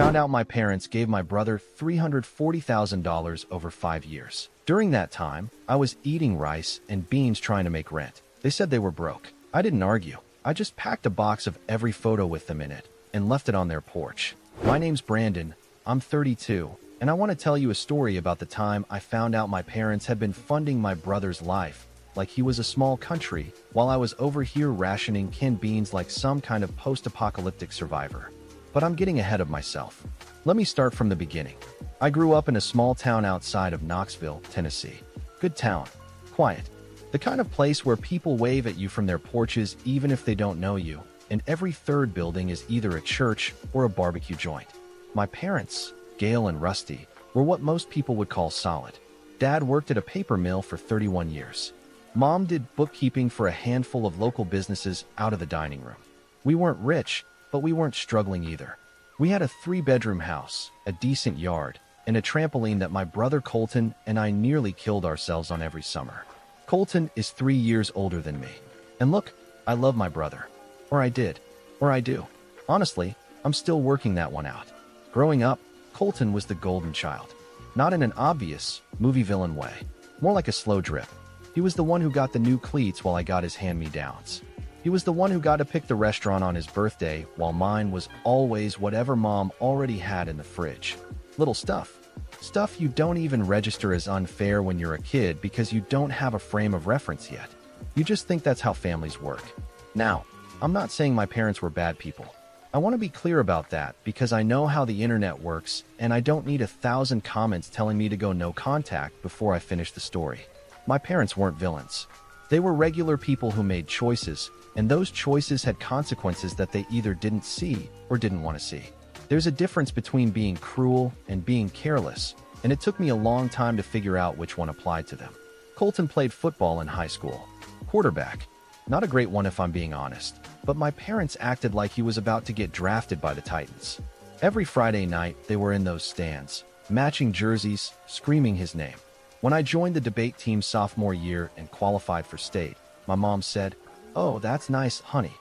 Found out my parents gave my brother $340,000 over 5 years. During that time, I was eating rice and beans trying to make rent. They said they were broke. I didn't argue. I just packed a box of every photo with them in it and left it on their porch. My name's Brandon. I'm 32, and I want to tell you a story about the time I found out my parents had been funding my brother's life like he was a small country, while I was over here rationing canned beans like some kind of post-apocalyptic survivor. But I'm getting ahead of myself. Let me start from the beginning. I grew up in a small town outside of Knoxville, Tennessee. Good town. Quiet. The kind of place where people wave at you from their porches even if they don't know you, and every third building is either a church or a barbecue joint. My parents, Gail and Rusty, were what most people would call solid. Dad worked at a paper mill for 31 years. Mom did bookkeeping for a handful of local businesses out of the dining room. We weren't rich, but we weren't struggling either. We had a 3-bedroom house, a decent yard, and a trampoline that my brother Colton and I nearly killed ourselves on every summer. Colton is 3 years older than me. And look, I love my brother. Or I did. Or I do. Honestly, I'm still working that one out. Growing up, Colton was the golden child. Not in an obvious, movie villain way. More like a slow drip. He was the one who got the new cleats while I got his hand-me-downs. He was the one who got to pick the restaurant on his birthday, while mine was always whatever Mom already had in the fridge. Little stuff. Stuff you don't even register as unfair when you're a kid because you don't have a frame of reference yet. You just think that's how families work. Now, I'm not saying my parents were bad people. I want to be clear about that because I know how the internet works and I don't need 1,000 comments telling me to go no contact before I finish the story. My parents weren't villains. They were regular people who made choices, and those choices had consequences that they either didn't see or didn't want to see. There's a difference between being cruel and being careless, and it took me a long time to figure out which one applied to them. Colton played football in high school. Quarterback. Not a great one if I'm being honest, but my parents acted like he was about to get drafted by the Titans. Every Friday night, they were in those stands, matching jerseys, screaming his name. When I joined the debate team sophomore year and qualified for state, my mom said, "Oh, that's nice, honey."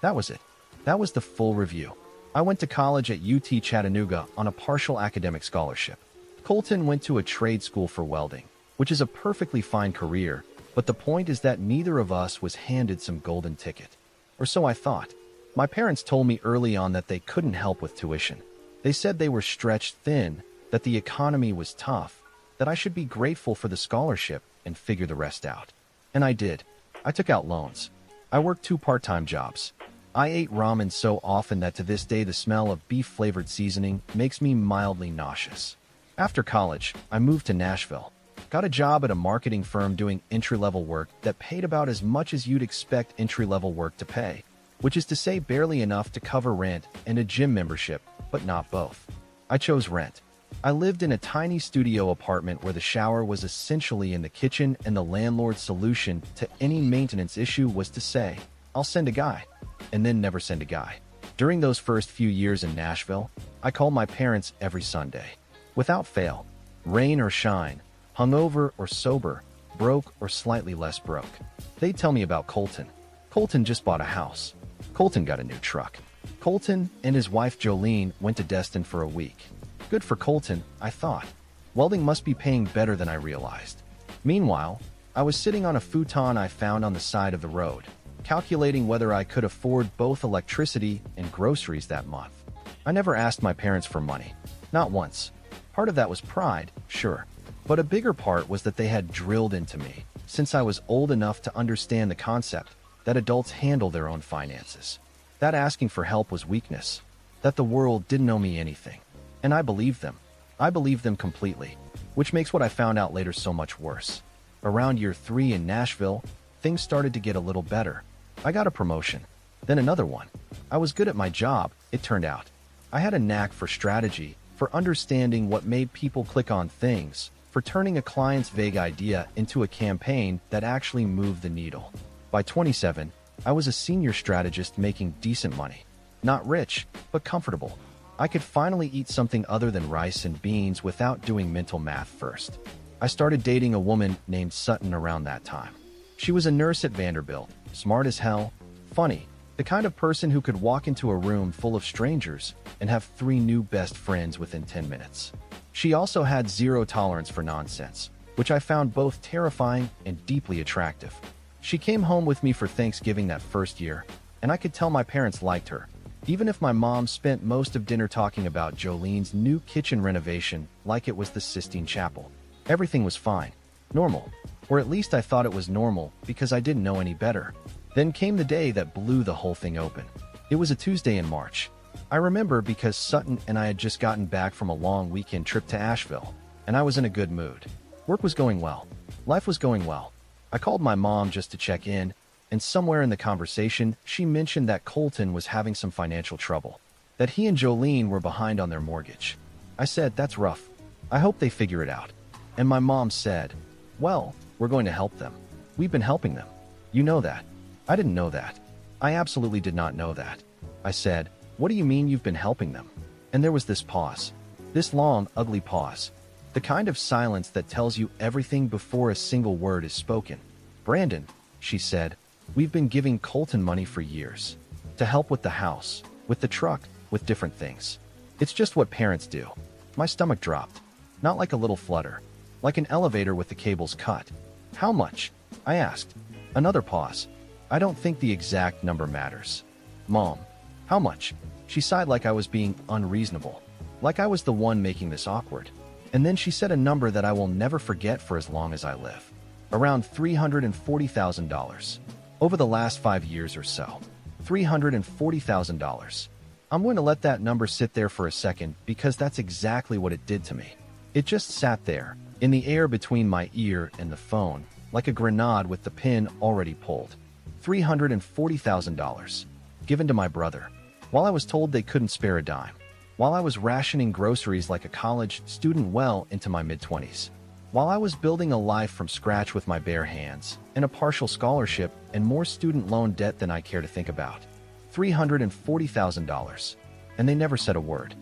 That was it. That was the full review. I went to college at UT Chattanooga on a partial academic scholarship. Colton went to a trade school for welding, which is a perfectly fine career, but the point is that neither of us was handed some golden ticket. Or so I thought. My parents told me early on that they couldn't help with tuition. They said they were stretched thin, that the economy was tough, that I should be grateful for the scholarship and figure the rest out. And I did. I took out loans. I worked 2 part-time jobs. I ate ramen so often that to this day the smell of beef-flavored seasoning makes me mildly nauseous. After college, I moved to Nashville. Got a job at a marketing firm doing entry-level work that paid about as much as you'd expect entry-level work to pay, which is to say barely enough to cover rent and a gym membership, but not both. I chose rent. I lived in a tiny studio apartment where the shower was essentially in the kitchen, and the landlord's solution to any maintenance issue was to say, "I'll send a guy," and then never send a guy. During those first few years in Nashville, I called my parents every Sunday. Without fail, rain or shine, hungover or sober, broke or slightly less broke. They'd tell me about Colton. Colton just bought a house. Colton got a new truck. Colton and his wife Jolene went to Destin for a week. Good for Colton, I thought. Welding must be paying better than I realized. Meanwhile, I was sitting on a futon I found on the side of the road, calculating whether I could afford both electricity and groceries that month. I never asked my parents for money. Not once. Part of that was pride, sure. But a bigger part was that they had drilled into me, since I was old enough to understand the concept, that adults handle their own finances. That asking for help was weakness. That the world didn't owe me anything. And I believed them. I believed them completely, which makes what I found out later so much worse. Around year 3 in Nashville, things started to get a little better. I got a promotion, then another one. I was good at my job, it turned out. I had a knack for strategy, for understanding what made people click on things, for turning a client's vague idea into a campaign that actually moved the needle. By 27, I was a senior strategist making decent money. Not rich, but comfortable. I could finally eat something other than rice and beans without doing mental math first. I started dating a woman named Sutton around that time. She was a nurse at Vanderbilt, smart as hell, funny, The kind of person who could walk into a room full of strangers and have 3 new best friends within 10 minutes. She also had zero tolerance for nonsense, which I found both terrifying and deeply attractive. She came home with me for Thanksgiving that first year, and I could tell my parents liked her, even if my mom spent most of dinner talking about Jolene's new kitchen renovation like it was the Sistine Chapel. Everything was fine, normal, or at least I thought it was normal because I didn't know any better. Then came the day that blew the whole thing open. It was a Tuesday in March. I remember because Sutton and I had just gotten back from a long weekend trip to Asheville, and I was in a good mood. Work was going well. Life was going well. I called my mom just to check in, and somewhere in the conversation, she mentioned that Colton was having some financial trouble, that he and Jolene were behind on their mortgage. I said, "That's rough. I hope they figure it out." And my mom said, "Well, we're going to help them. We've been helping them. You know that." I didn't know that. I absolutely did not know that. I said, "What do you mean you've been helping them?" And there was this pause. This long, ugly pause. The kind of silence that tells you everything before a single word is spoken. "Brandon," she said, "we've been giving Colton money for years. To help with the house, with the truck, with different things. It's just what parents do." My stomach dropped. Not like a little flutter. Like an elevator with the cables cut. "How much?" I asked. Another pause. "I don't think the exact number matters." "Mom, how much?" She sighed like I was being unreasonable. Like I was the one making this awkward. And then she said a number that I will never forget for as long as I live. Around $340,000. Over the last 5 years or so. $340,000. I'm going to let that number sit there for a second because that's exactly what it did to me. It just sat there, in the air between my ear and the phone, like a grenade with the pin already pulled. $340,000. Given to my brother. While I was told they couldn't spare a dime. While I was rationing groceries like a college student well into my mid-20s. While I was building a life from scratch with my bare hands, and a partial scholarship and more student loan debt than I care to think about. $340,000. And they never said a word.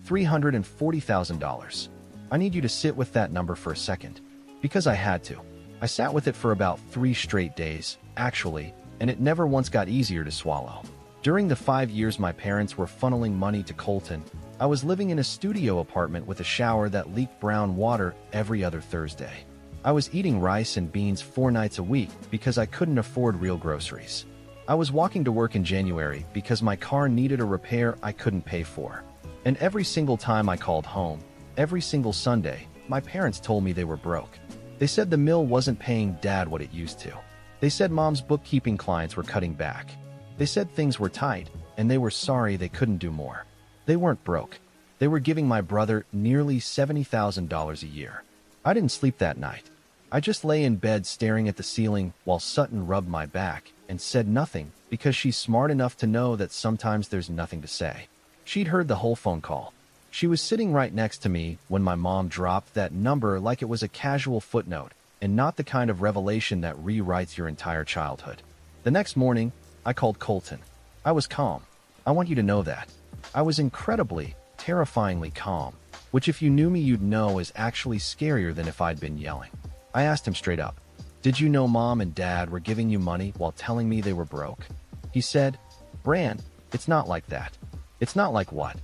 $340,000. I need you to sit with that number for a second. Because I had to. I sat with it for about 3 straight days, actually, and it never once got easier to swallow. During the 5 years my parents were funneling money to Colton, I was living in a studio apartment with a shower that leaked brown water every other Thursday. I was eating rice and beans 4 nights a week because I couldn't afford real groceries. I was walking to work in January because my car needed a repair I couldn't pay for. And every single time I called home, every single Sunday, my parents told me they were broke. They said the mill wasn't paying Dad what it used to. They said Mom's bookkeeping clients were cutting back. They said things were tight, and they were sorry they couldn't do more. They weren't broke. They were giving my brother nearly $70,000 a year. I didn't sleep that night. I just lay in bed staring at the ceiling while Sutton rubbed my back and said nothing because she's smart enough to know that sometimes there's nothing to say. She'd heard the whole phone call. She was sitting right next to me when my mom dropped that number like it was a casual footnote and not the kind of revelation that rewrites your entire childhood. The next morning, I called Colton. I was calm. I want you to know that. I was incredibly, terrifyingly calm, which if you knew me you'd know is actually scarier than if I'd been yelling. I asked him straight up, "Did you know Mom and Dad were giving you money while telling me they were broke?" He said, "Bran, it's not like that." "It's not like what?"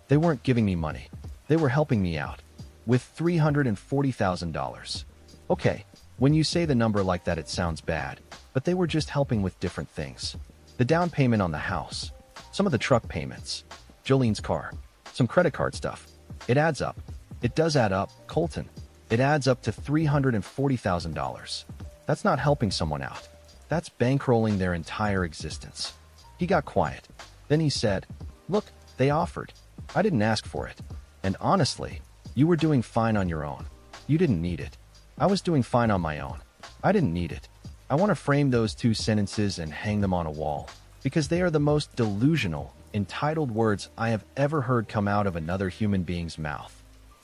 "They weren't giving me money. They were helping me out. With $340,000. Okay, when you say the number like that it sounds bad, but they were just helping with different things. The down payment on the house. Some of the truck payments. Jolene's car. Some credit card stuff. It adds up. It does add up, Colton. It adds up to $340,000. That's not helping someone out. That's bankrolling their entire existence." He got quiet. Then he said, "Look, they offered. I didn't ask for it. And honestly, you were doing fine on your own. You didn't need it. I was doing fine on my own. I didn't need it." I want to frame those 2 sentences and hang them on a wall, because they are the most delusional, entitled words I have ever heard come out of another human being's mouth.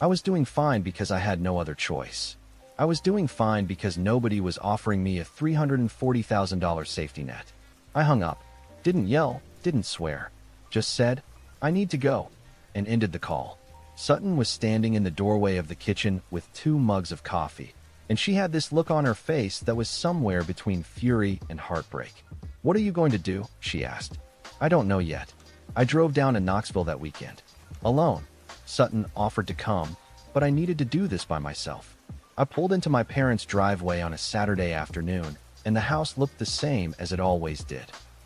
I was doing fine because I had no other choice. I was doing fine because nobody was offering me a $340,000 safety net. I hung up, didn't yell, didn't swear, just said, "I need to go," and ended the call. Sutton was standing in the doorway of the kitchen with 2 mugs of coffee, and she had this look on her face that was somewhere between fury and heartbreak. "What are you going to do?" she asked. I don't know yet. I drove down to Knoxville that weekend. Alone. Sutton offered to come, but I needed to do this by myself. I pulled into my parents' driveway on a Saturday afternoon, and the house looked the same as it always did.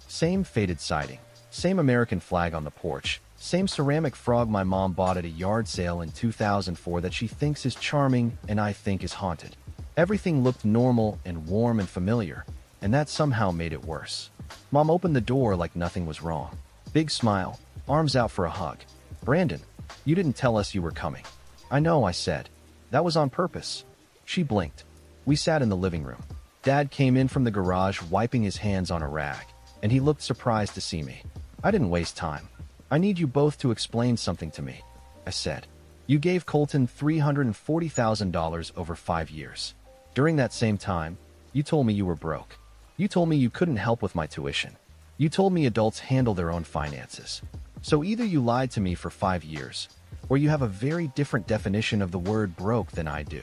Same faded siding, same American flag on the porch, same ceramic frog my mom bought at a yard sale in 2004 that she thinks is charming and I think is haunted. Everything looked normal and warm and familiar, and that somehow made it worse. Mom opened the door like nothing was wrong. Big smile, arms out for a hug. "Brandon, you didn't tell us you were coming." "I know," I said. "That was on purpose." She blinked. We sat in the living room. Dad came in from the garage wiping his hands on a rag, and he looked surprised to see me. I didn't waste time. "I need you both to explain something to me," I said. "You gave Colton $340,000 over 5 years. During that same time, you told me you were broke. You told me you couldn't help with my tuition. You told me adults handle their own finances. So either you lied to me for 5 years, or you have a very different definition of the word broke than I do."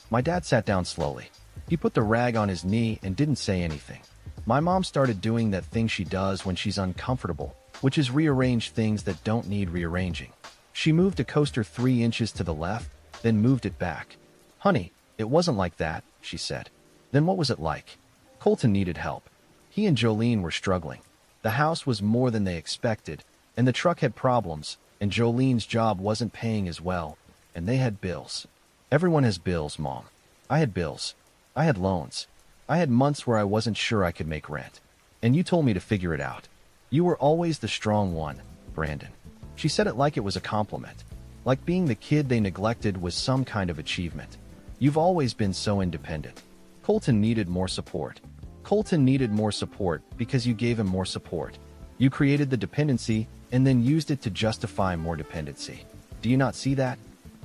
My dad sat down slowly. He put the rag on his knee and didn't say anything. My mom started doing that thing she does when she's uncomfortable, which is rearrange things that don't need rearranging. She moved a coaster 3 inches to the left, then moved it back. "Honey, it wasn't like that," she said. "Then what was it like?" Colton needed help. He and Jolene were struggling. The house was more than they expected, and the truck had problems, and Jolene's job wasn't paying as well, and they had bills. Everyone has bills, Mom. I had bills. I had loans. I had months where I wasn't sure I could make rent. And you told me to figure it out. You were always the strong one, Brandon. She said it like it was a compliment. Like being the kid they neglected was some kind of achievement. You've always been so independent. Colton needed more support. Colton needed more support because you gave him more support. You created the dependency and then used it to justify more dependency. Do you not see that?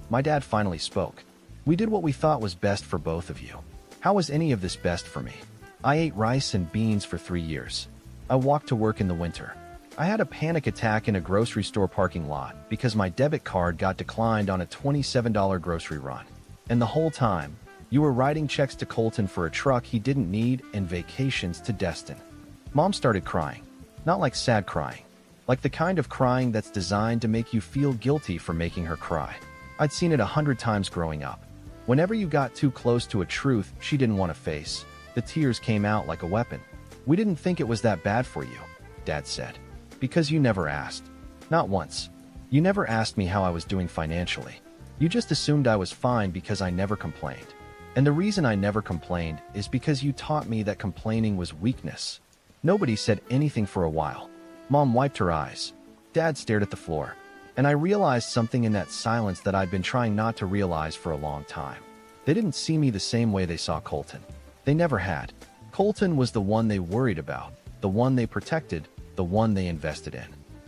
My dad finally spoke. We did what we thought was best for both of you. How was any of this best for me? I ate rice and beans for 3 years. I walked to work in the winter. I had a panic attack in a grocery store parking lot because my debit card got declined on a $27 grocery run. And the whole time, you were writing checks to Colton for a truck he didn't need and vacations to Destin. Mom started crying. Not like sad crying. Like the kind of crying that's designed to make you feel guilty for making her cry. I'd seen it 100 times growing up. Whenever you got too close to a truth she didn't want to face, the tears came out like a weapon. "We didn't think it was that bad for you," Dad said. "Because you never asked. Not once. You never asked me how I was doing financially. You just assumed I was fine because I never complained. And the reason I never complained is because you taught me that complaining was weakness." Nobody said anything for a while. Mom wiped her eyes. Dad stared at the floor. And I realized something in that silence that I'd been trying not to realize for a long time. They didn't see me the same way they saw Colton. They never had. Colton was the one they worried about, the one they protected, the one they invested in.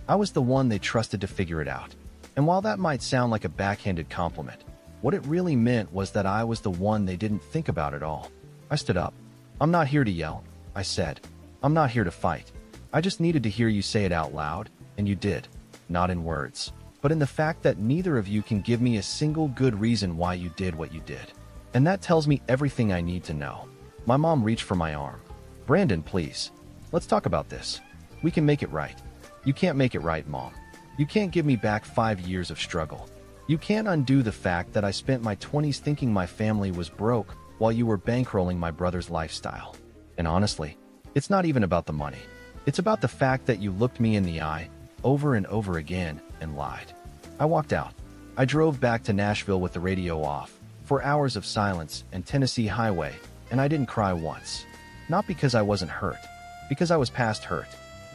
I was the one they trusted to figure it out. And while that might sound like a backhanded compliment, what it really meant was that I was the one they didn't think about at all. I stood up. "I'm not here to yell," I said. "I'm not here to fight. I just needed to hear you say it out loud, and you did. Not in words, but in the fact that neither of you can give me a single good reason why you did what you did. And that tells me everything I need to know." My mom reached for my arm. "Brandon, please. Let's talk about this. We can make it right." "You can't make it right, Mom. You can't give me back 5 years of struggle. You can't undo the fact that I spent my 20s thinking my family was broke while you were bankrolling my brother's lifestyle. And honestly, it's not even about the money. It's about the fact that you looked me in the eye over and over again and lied." I walked out. I drove back to Nashville with the radio off, 4 hours of silence and Tennessee highway, and I didn't cry once. Not because I wasn't hurt, because I was past hurt.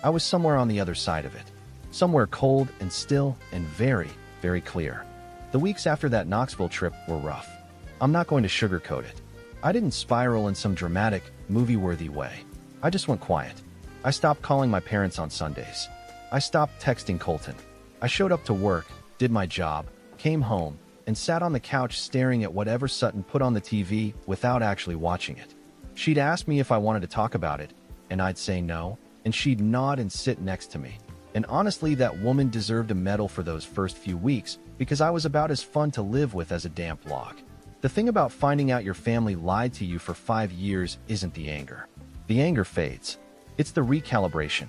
I was somewhere on the other side of it. Somewhere cold and still and very, very clear. The weeks after that Knoxville trip were rough. I'm not going to sugarcoat it. I didn't spiral in some dramatic, movie-worthy way. I just went quiet. I stopped calling my parents on Sundays. I stopped texting Colton. I showed up to work, did my job, came home, and sat on the couch staring at whatever Sutton put on the TV without actually watching it. She'd ask me if I wanted to talk about it, and I'd say no, and she'd nod and sit next to me. And honestly, that woman deserved a medal for those first few weeks because I was about as fun to live with as a damp log. The thing about finding out your family lied to you for 5 years isn't the anger. The anger fades. It's the recalibration.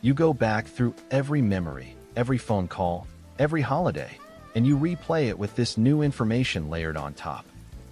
You go back through every memory, every phone call, every holiday, and you replay it with this new information layered on top.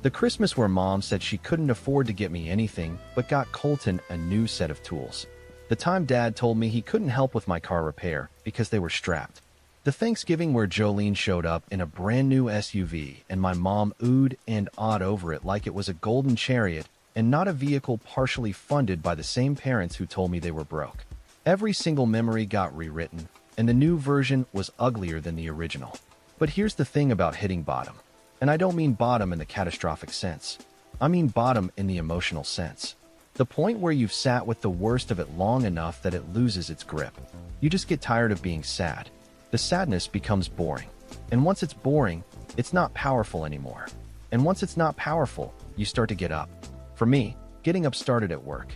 The Christmas where Mom said she couldn't afford to get me anything but got Colton a new set of tools. The time Dad told me he couldn't help with my car repair because they were strapped. The Thanksgiving where Jolene showed up in a brand new SUV and my mom oohed and awed over it like it was a golden chariot and not a vehicle partially funded by the same parents who told me they were broke. Every single memory got rewritten, and the new version was uglier than the original. But here's the thing about hitting bottom. And I don't mean bottom in the catastrophic sense. I mean bottom in the emotional sense. The point where you've sat with the worst of it long enough that it loses its grip. You just get tired of being sad. The sadness becomes boring. And once it's boring, it's not powerful anymore. And once it's not powerful, you start to get up. For me, getting up started at work.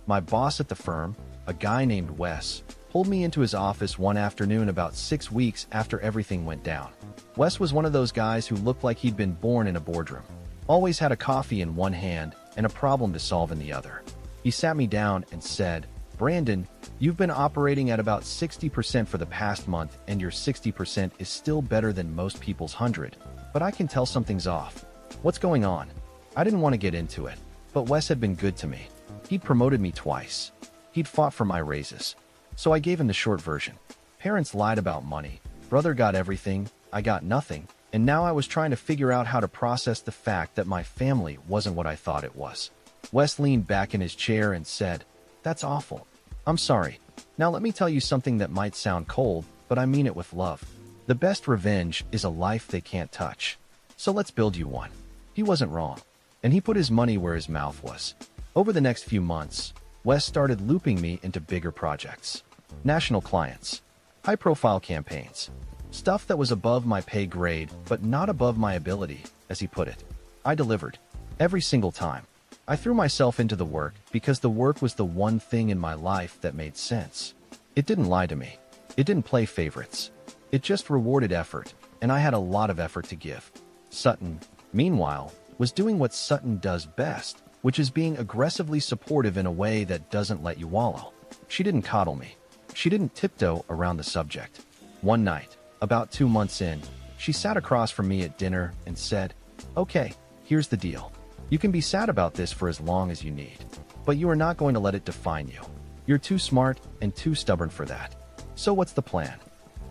My boss at the firm, a guy named Wes, pulled me into his office one afternoon about 6 weeks after everything went down. Wes was one of those guys who looked like he'd been born in a boardroom. Always had a coffee in one hand and a problem to solve in the other. He sat me down and said, "Brandon, you've been operating at about 60% for the past month and your 60% is still better than most people's 100. But I can tell something's off. What's going on?" I didn't want to get into it, but Wes had been good to me. He'd promoted me twice. He'd fought for my raises. So I gave him the short version. Parents lied about money. Brother got everything. I got nothing. And now I was trying to figure out how to process the fact that my family wasn't what I thought it was. Wes leaned back in his chair and said, "That's awful. I'm sorry. Now let me tell you something that might sound cold, but I mean it with love. The best revenge is a life they can't touch. So let's build you one." He wasn't wrong. And he put his money where his mouth was. Over the next few months, Wes started looping me into bigger projects. National clients. High-profile campaigns. Stuff that was above my pay grade, but not above my ability, as he put it. I delivered. Every single time. I threw myself into the work because the work was the one thing in my life that made sense. It didn't lie to me. It didn't play favorites. It just rewarded effort, and I had a lot of effort to give. Sutton, meanwhile, was doing what Sutton does best, which is being aggressively supportive in a way that doesn't let you wallow. She didn't coddle me. She didn't tiptoe around the subject. One night, about 2 months in, she sat across from me at dinner and said, "Okay, here's the deal. You can be sad about this for as long as you need, but you are not going to let it define you. You're too smart and too stubborn for that. So what's the plan?"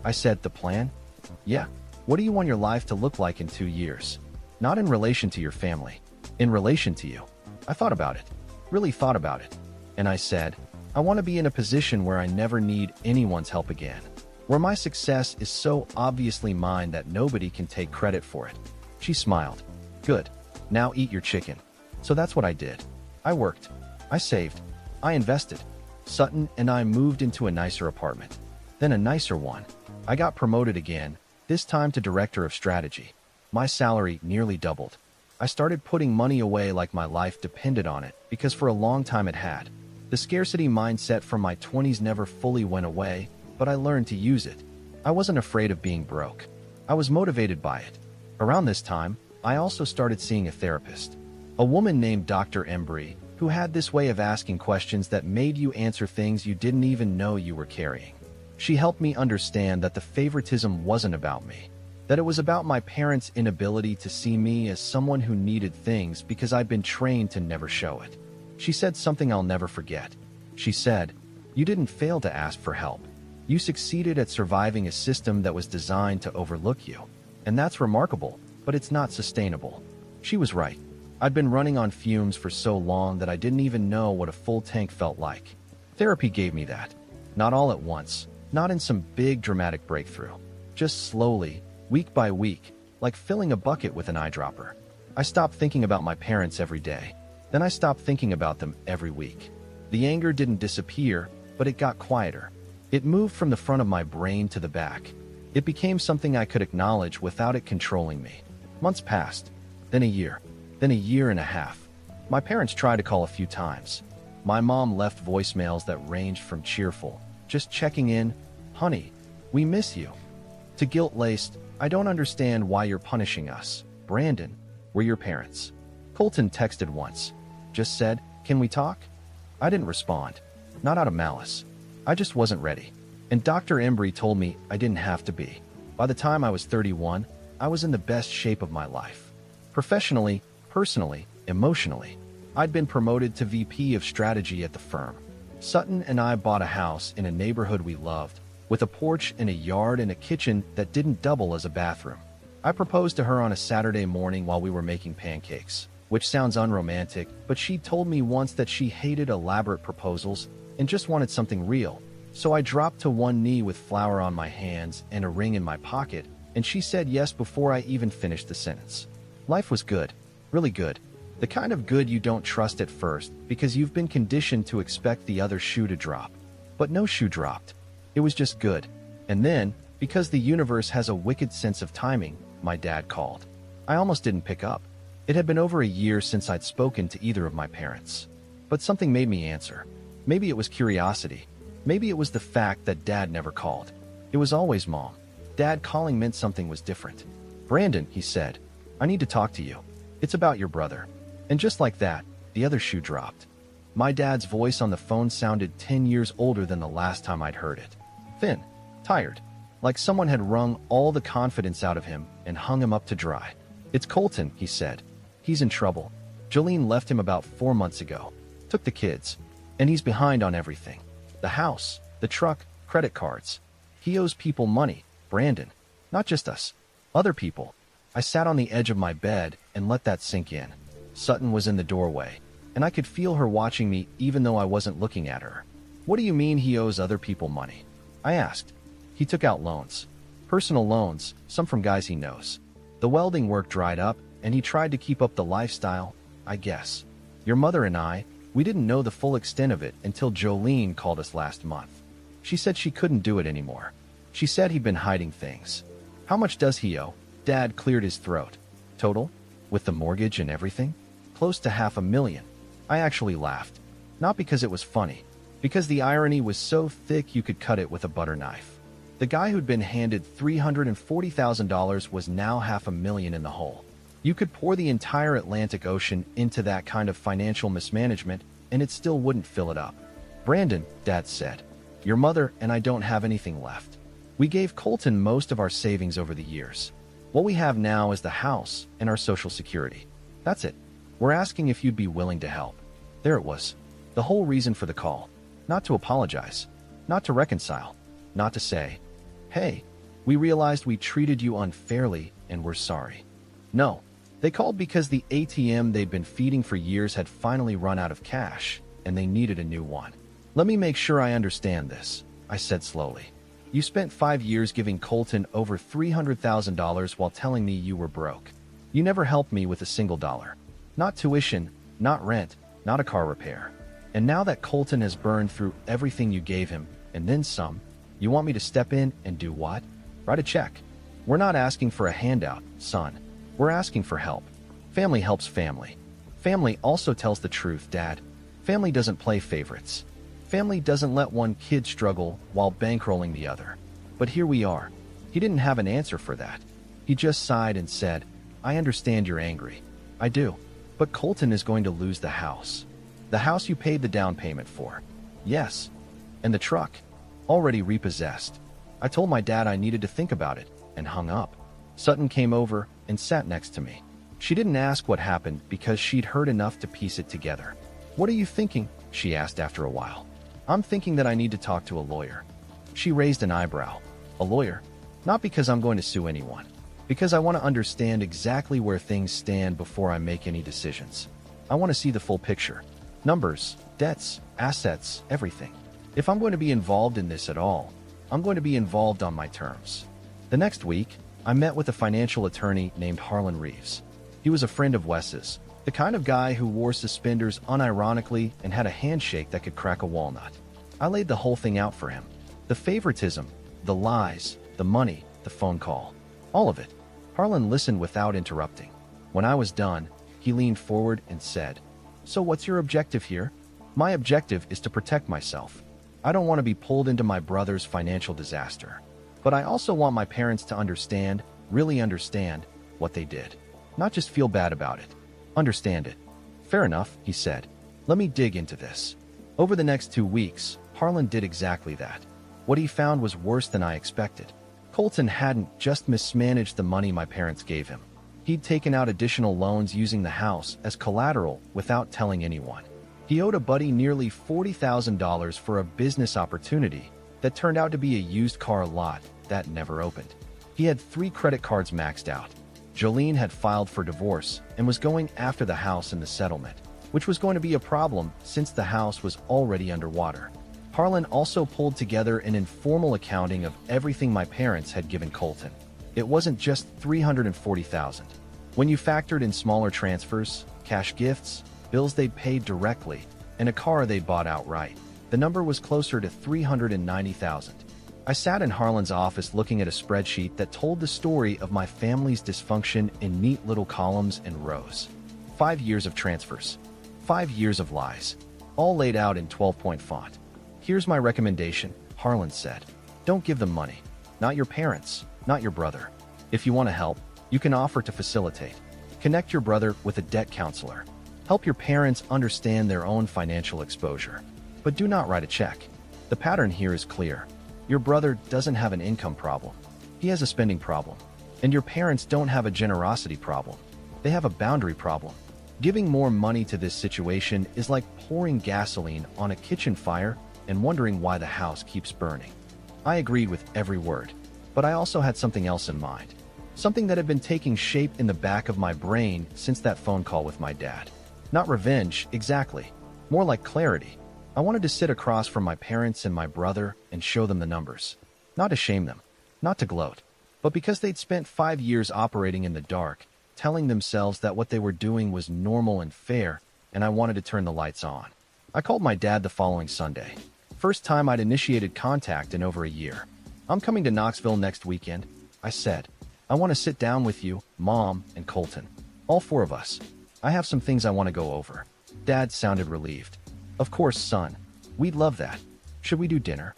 I said, "The plan? Yeah. What do you want your life to look like in 2 years? Not in relation to your family. In relation to you." I thought about it. Really thought about it. And I said, "I want to be in a position where I never need anyone's help again. Where my success is so obviously mine that nobody can take credit for it." She smiled. "Good. Now eat your chicken." So that's what I did. I worked. I saved. I invested. Sutton and I moved into a nicer apartment. Then a nicer one. I got promoted again, this time to director of strategy. My salary nearly doubled. I started putting money away like my life depended on it, because for a long time it had. The scarcity mindset from my 20s never fully went away, but I learned to use it. I wasn't afraid of being broke. I was motivated by it. Around this time, I also started seeing a therapist. A woman named Dr. Embry, who had this way of asking questions that made you answer things you didn't even know you were carrying. She helped me understand that the favoritism wasn't about me. That it was about my parents' inability to see me as someone who needed things because I'd been trained to never show it. She said something I'll never forget. She said, "You didn't fail to ask for help. You succeeded at surviving a system that was designed to overlook you. And that's remarkable, but it's not sustainable." She was right. I'd been running on fumes for so long that I didn't even know what a full tank felt like. Therapy gave me that. Not all at once, not in some big dramatic breakthrough. Just slowly, week by week, like filling a bucket with an eyedropper. I stopped thinking about my parents every day. Then I stopped thinking about them every week. The anger didn't disappear, but it got quieter. It moved from the front of my brain to the back. It became something I could acknowledge without it controlling me. Months passed, then a year and a half. My parents tried to call a few times. My mom left voicemails that ranged from cheerful, "Just checking in, honey, we miss you," to guilt-laced, "I don't understand why you're punishing us, Brandon, we're your parents." Colton texted once. Just said, "Can we talk?" I didn't respond. Not out of malice. I just wasn't ready. And Dr. Embry told me I didn't have to be. By the time I was 31, I was in the best shape of my life. Professionally, personally, emotionally. I'd been promoted to VP of strategy at the firm. Sutton and I bought a house in a neighborhood we loved, with a porch and a yard and a kitchen that didn't double as a bathroom. I proposed to her on a Saturday morning while we were making pancakes, which sounds unromantic, but she told me once that she hated elaborate proposals and just wanted something real. So I dropped to one knee with flour on my hands and a ring in my pocket, and she said yes before I even finished the sentence. Life was good, really good. The kind of good you don't trust at first because you've been conditioned to expect the other shoe to drop. But no shoe dropped. It was just good. And then, because the universe has a wicked sense of timing, my dad called. I almost didn't pick up. It had been over a year since I'd spoken to either of my parents. But something made me answer. Maybe it was curiosity. Maybe it was the fact that Dad never called. It was always Mom. Dad calling meant something was different. "Brandon," he said, "I need to talk to you. It's about your brother." And just like that, the other shoe dropped. My dad's voice on the phone sounded 10 years older than the last time I'd heard it. Thin, tired, like someone had wrung all the confidence out of him and hung him up to dry. "It's Colton," he said. "He's in trouble. Jolene left him about 4 months ago. Took the kids. And he's behind on everything. The house, the truck, credit cards. He owes people money, Brandon. Not just us. Other people." I sat on the edge of my bed and let that sink in. Sutton was in the doorway, and I could feel her watching me even though I wasn't looking at her. "What do you mean he owes other people money?" I asked. "He took out loans. Personal loans, some from guys he knows. The welding work dried up, and he tried to keep up the lifestyle, I guess. Your mother and I, we didn't know the full extent of it until Jolene called us last month. She said she couldn't do it anymore. She said he'd been hiding things. How much does he owe?" Dad cleared his throat. "Total? With the mortgage and everything? Close to $500,000. I actually laughed. Not because it was funny, because the irony was so thick you could cut it with a butter knife. The guy who'd been handed $340,000 was now $500,000 in the hole. You could pour the entire Atlantic Ocean into that kind of financial mismanagement, and it still wouldn't fill it up. "Brandon," Dad said, "your mother and I don't have anything left. We gave Colton most of our savings over the years. What we have now is the house and our Social Security. That's it. We're asking if you'd be willing to help." There it was. The whole reason for the call. Not to apologize. Not to reconcile. Not to say, "Hey, we realized we treated you unfairly and we're sorry." No. They called because the ATM they'd been feeding for years had finally run out of cash, and they needed a new one. "Let me make sure I understand this," I said slowly. "You spent 5 years giving Colton over $300,000 while telling me you were broke. You never helped me with a single dollar. Not tuition, not rent, not a car repair. And now that Colton has burned through everything you gave him, and then some, you want me to step in and do what? Write a check. We're not asking for a handout, son. We're asking for help. Family helps family. Family also tells the truth, Dad. Family doesn't play favorites. Family doesn't let one kid struggle while bankrolling the other. But here we are." He didn't have an answer for that. He just sighed and said, "I understand you're angry. I do. But Colton is going to lose the house. The house you paid the down payment for. Yes. And the truck. Already repossessed." I told my dad I needed to think about it, and hung up. Sutton came over and sat next to me. She didn't ask what happened because she'd heard enough to piece it together. "What are you thinking?" she asked after a while. "I'm thinking that I need to talk to a lawyer." She raised an eyebrow. "A lawyer?" "Not because I'm going to sue anyone. Because I want to understand exactly where things stand before I make any decisions. I want to see the full picture. Numbers, debts, assets, everything. If I'm going to be involved in this at all, I'm going to be involved on my terms." The next week, I met with a financial attorney named Harlan Reeves. He was a friend of Wes's, the kind of guy who wore suspenders unironically and had a handshake that could crack a walnut. I laid the whole thing out for him. The favoritism, the lies, the money, the phone call. All of it. Harlan listened without interrupting. When I was done, he leaned forward and said, "So what's your objective here?" "My objective is to protect myself. I don't want to be pulled into my brother's financial disaster. But I also want my parents to understand, really understand, what they did. Not just feel bad about it. Understand it." "Fair enough," he said. "Let me dig into this." Over the next 2 weeks, Harlan did exactly that. What he found was worse than I expected. Colton hadn't just mismanaged the money my parents gave him. He'd taken out additional loans using the house as collateral without telling anyone. He owed a buddy nearly $40,000 for a business opportunity that turned out to be a used car lot that never opened. He had 3 credit cards maxed out. Jolene had filed for divorce and was going after the house in the settlement, which was going to be a problem since the house was already underwater. Harlan also pulled together an informal accounting of everything my parents had given Colton. It wasn't just $340,000. When you factored in smaller transfers, cash gifts, bills they'd paid directly, and a car they bought outright, the number was closer to $390,000. I sat in Harlan's office looking at a spreadsheet that told the story of my family's dysfunction in neat little columns and rows. 5 years of transfers. 5 years of lies. All laid out in 12-point font. "Here's my recommendation," Harlan said. "Don't give them money. Not your parents, not your brother. If you want to help, you can offer to facilitate. Connect your brother with a debt counselor. Help your parents understand their own financial exposure. But do not write a check." The pattern here is clear. Your brother doesn't have an income problem. He has a spending problem. And your parents don't have a generosity problem. They have a boundary problem. Giving more money to this situation is like pouring gasoline on a kitchen fire and wondering why the house keeps burning. I agreed with every word, but I also had something else in mind. Something that had been taking shape in the back of my brain since that phone call with my dad. Not revenge, exactly. More like clarity. I wanted to sit across from my parents and my brother and show them the numbers. Not to shame them, not to gloat, but because they'd spent 5 years operating in the dark, telling themselves that what they were doing was normal and fair, and I wanted to turn the lights on. I called my dad the following Sunday. First time I'd initiated contact in over a year. "I'm coming to Knoxville next weekend," I said. "I want to sit down with you, Mom, and Colton. All 4 of us. I have some things I want to go over." Dad sounded relieved. "Of course, son. We'd love that. Should we do dinner?"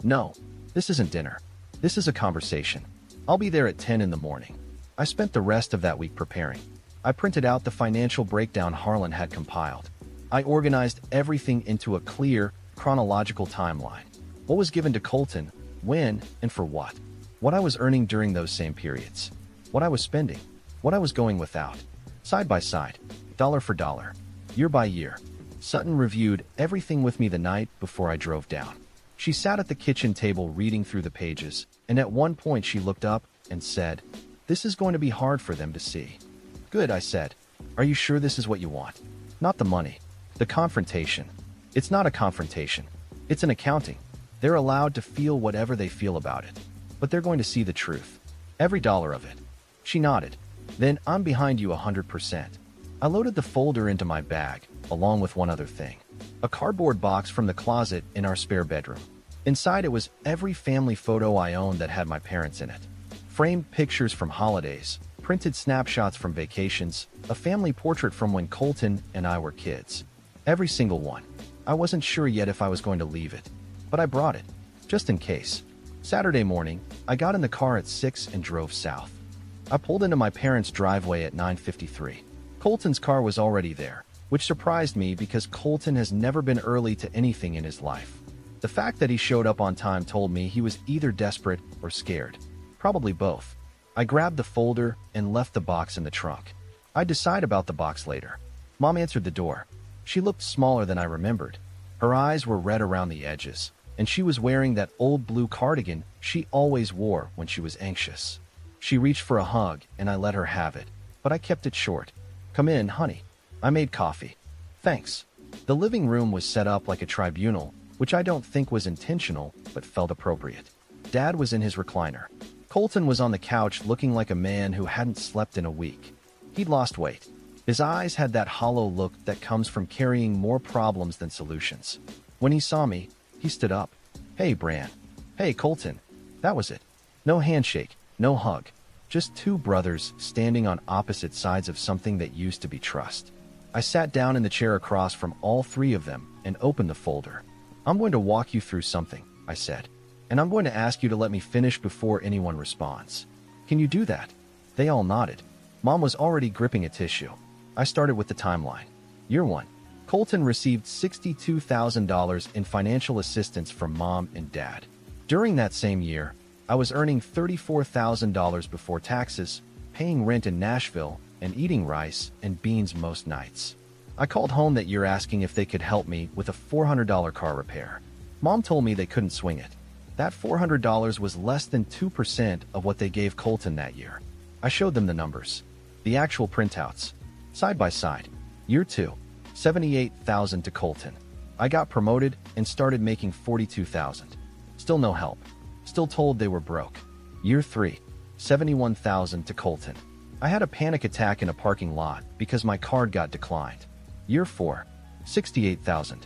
"No, this isn't dinner. This is a conversation. I'll be there at 10 in the morning." I spent the rest of that week preparing. I printed out the financial breakdown Harlan had compiled. I organized everything into a clear, chronological timeline. What was given to Colton, when, and for what. What I was earning during those same periods. What I was spending. What I was going without. Side by side. Dollar for dollar. Year by year. Sutton reviewed everything with me the night before I drove down. She sat at the kitchen table reading through the pages, and at one point she looked up and said, "This is going to be hard for them to see." "Good," I said. "Are you sure this is what you want?" "Not the money. The confrontation." "It's not a confrontation. It's an accounting. They're allowed to feel whatever they feel about it. But they're going to see the truth. Every dollar of it." She nodded. "Then I'm behind you 100%. I loaded the folder into my bag, along with one other thing. A cardboard box from the closet in our spare bedroom. Inside it was every family photo I owned that had my parents in it. Framed pictures from holidays, printed snapshots from vacations, a family portrait from when Colton and I were kids. Every single one. I wasn't sure yet if I was going to leave it, but I brought it, just in case. Saturday morning, I got in the car at 6 and drove south. I pulled into my parents' driveway at 9:53. Colton's car was already there, which surprised me because Colton has never been early to anything in his life. The fact that he showed up on time told me he was either desperate or scared. Probably both. I grabbed the folder and left the box in the trunk. I'd decide about the box later. Mom answered the door. She looked smaller than I remembered. Her eyes were red around the edges, and she was wearing that old blue cardigan she always wore when she was anxious. She reached for a hug, and I let her have it, but I kept it short. "Come in, honey. I made coffee." "Thanks." The living room was set up like a tribunal, which I don't think was intentional, but felt appropriate. Dad was in his recliner. Colton was on the couch looking like a man who hadn't slept in a week. He'd lost weight. His eyes had that hollow look that comes from carrying more problems than solutions. When he saw me, he stood up. "Hey, Bran." "Hey, Colton." That was it. No handshake, no hug. Just 2 brothers standing on opposite sides of something that used to be trust. I sat down in the chair across from all 3 of them and opened the folder. "I'm going to walk you through something," I said. "And I'm going to ask you to let me finish before anyone responds. Can you do that?" They all nodded. Mom was already gripping a tissue. I started with the timeline. Year 1. Colton received $62,000 in financial assistance from Mom and Dad. During that same year, I was earning $34,000 before taxes, paying rent in Nashville, and eating rice and beans most nights. I called home that year asking if they could help me with a $400 car repair. Mom told me they couldn't swing it. That $400 was less than 2% of what they gave Colton that year. I showed them the numbers, the actual printouts, side by side. Year 2, $78,000 to Colton. I got promoted and started making $42,000. Still no help. Still told they were broke. Year 3, $71,000 to Colton. I had a panic attack in a parking lot because my card got declined. Year 4, $68,000.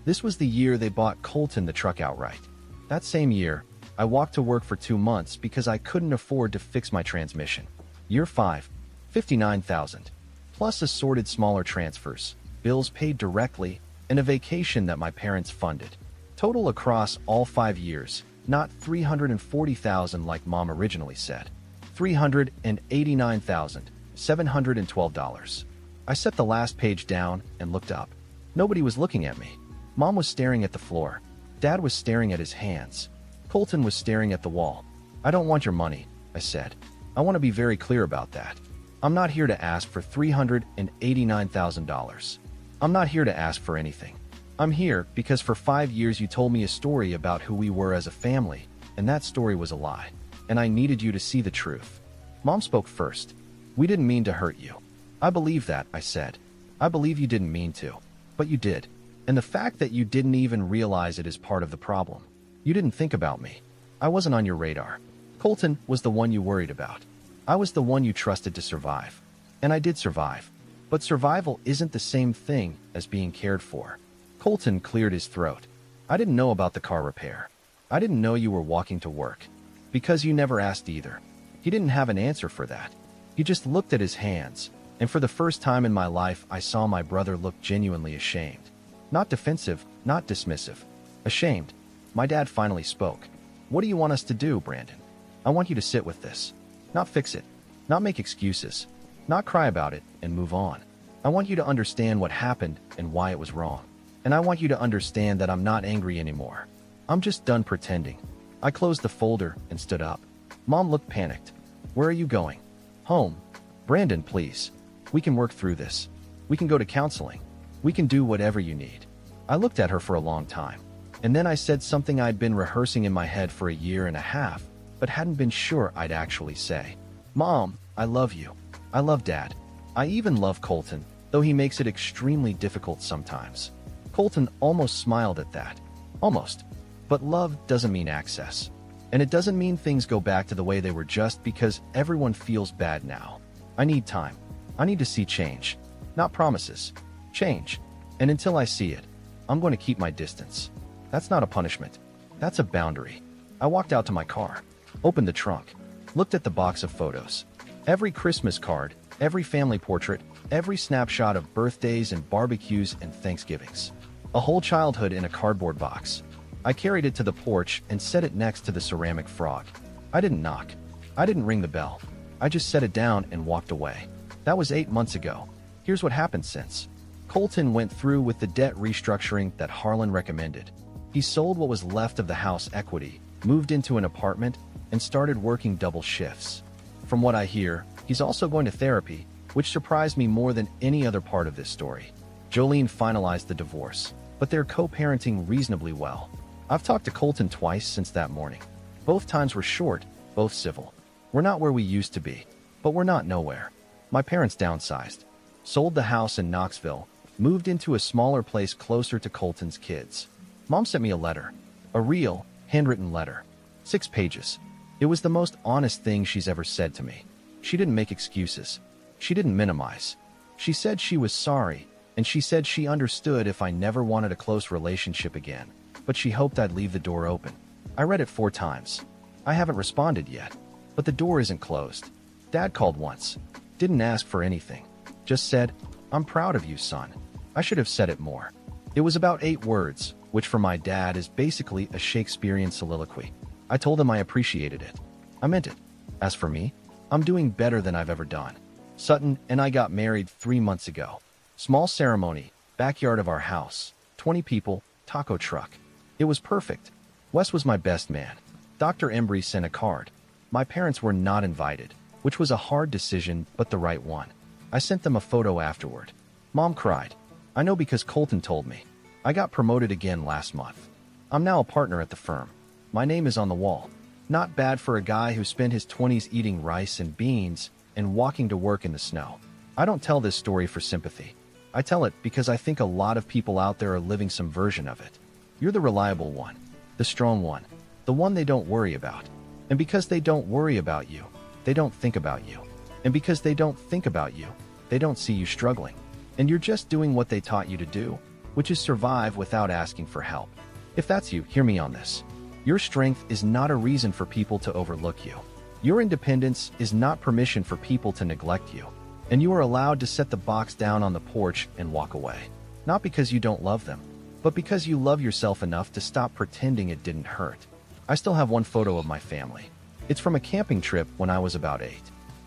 This was the year they bought Colton the truck outright. That same year, I walked to work for 2 months because I couldn't afford to fix my transmission. Year 5, $59,000. Plus assorted smaller transfers, bills paid directly, and a vacation that my parents funded. Total across all 5 years, not $340,000 like Mom originally said. $389,712. I set the last page down and looked up. Nobody was looking at me. Mom was staring at the floor. Dad was staring at his hands. Colton was staring at the wall. I don't want your money, I said. I want to be very clear about that. I'm not here to ask for $389,000. I'm not here to ask for anything. I'm here because for 5 years you told me a story about who we were as a family, and that story was a lie. And I needed you to see the truth. Mom spoke first. We didn't mean to hurt you. I believe that, I said. I believe you didn't mean to. But you did. And the fact that you didn't even realize it is part of the problem. You didn't think about me. I wasn't on your radar. Colton was the one you worried about. I was the one you trusted to survive. And I did survive. But survival isn't the same thing as being cared for. Colton cleared his throat. I didn't know about the car repair. I didn't know you were walking to work. Because you never asked either. He didn't have an answer for that. He just looked at his hands, and for the first time in my life I saw my brother look genuinely ashamed. Not defensive, not dismissive. Ashamed. My dad finally spoke. What do you want us to do, Brandon? I want you to sit with this. Not fix it. Not make excuses. Not cry about it and move on. I want you to understand what happened and why it was wrong. And I want you to understand that I'm not angry anymore. I'm just done pretending. I closed the folder and stood up. Mom looked panicked. Where are you going? Home. Brandon, please. We can work through this. We can go to counseling. We can do whatever you need. I looked at her for a long time. And then I said something I'd been rehearsing in my head for a year and a half, but hadn't been sure I'd actually say. Mom, I love you. I love Dad. I even love Colton, though he makes it extremely difficult sometimes. Colton almost smiled at that. Almost. But love doesn't mean access. And it doesn't mean things go back to the way they were just because everyone feels bad now. I need time. I need to see change. Not promises. Change. And until I see it, I'm going to keep my distance. That's not a punishment. That's a boundary. I walked out to my car, opened the trunk, looked at the box of photos. Every Christmas card, every family portrait, every snapshot of birthdays and barbecues and Thanksgivings. A whole childhood in a cardboard box. I carried it to the porch and set it next to the ceramic frog. I didn't knock. I didn't ring the bell. I just set it down and walked away. That was 8 months ago. Here's what happened since. Colton went through with the debt restructuring that Harlan recommended. He sold what was left of the house equity, moved into an apartment, and started working double shifts. From what I hear, he's also going to therapy, which surprised me more than any other part of this story. Jolene finalized the divorce, but they're co-parenting reasonably well. I've talked to Colton twice since that morning. Both times were short, both civil. We're not where we used to be, but we're not nowhere. My parents downsized, sold the house in Knoxville, moved into a smaller place closer to Colton's kids. Mom sent me a letter, a real, handwritten letter. 6 pages. It was the most honest thing she's ever said to me. She didn't make excuses. She didn't minimize. She said she was sorry, and she said she understood if I never wanted a close relationship again, but she hoped I'd leave the door open. I read it 4 times. I haven't responded yet, but the door isn't closed. Dad called once. Didn't ask for anything. Just said, "I'm proud of you, son." I should have said it more. It was about 8 words, which for my dad is basically a Shakespearean soliloquy. I told him I appreciated it. I meant it. As for me, I'm doing better than I've ever done. Sutton and I got married 3 months ago. Small ceremony, backyard of our house, 20 people, taco truck. It was perfect. Wes was my best man. Dr. Embry sent a card. My parents were not invited, which was a hard decision but the right one. I sent them a photo afterward. Mom cried. I know because Colton told me. I got promoted again last month. I'm now a partner at the firm. My name is on the wall. Not bad for a guy who spent his 20s eating rice and beans and walking to work in the snow. I don't tell this story for sympathy. I tell it because I think a lot of people out there are living some version of it. You're the reliable one, the strong one, the one they don't worry about. And because they don't worry about you, they don't think about you. And because they don't think about you, they don't see you struggling. And you're just doing what they taught you to do, which is survive without asking for help. If that's you, hear me on this. Your strength is not a reason for people to overlook you. Your independence is not permission for people to neglect you. And you are allowed to set the box down on the porch and walk away. Not because you don't love them, but because you love yourself enough to stop pretending it didn't hurt. I still have one photo of my family. It's from a camping trip when I was about 8.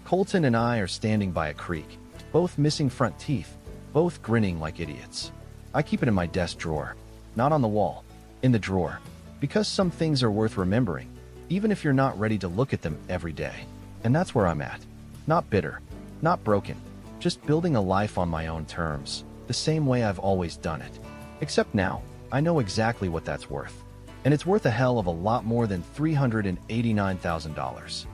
Colton and I are standing by a creek, both missing front teeth, both grinning like idiots. I keep it in my desk drawer, not on the wall, in the drawer, because some things are worth remembering, even if you're not ready to look at them every day. And that's where I'm at. Not bitter, not broken, just building a life on my own terms, the same way I've always done it. Except now, I know exactly what that's worth. And it's worth a hell of a lot more than $389,000.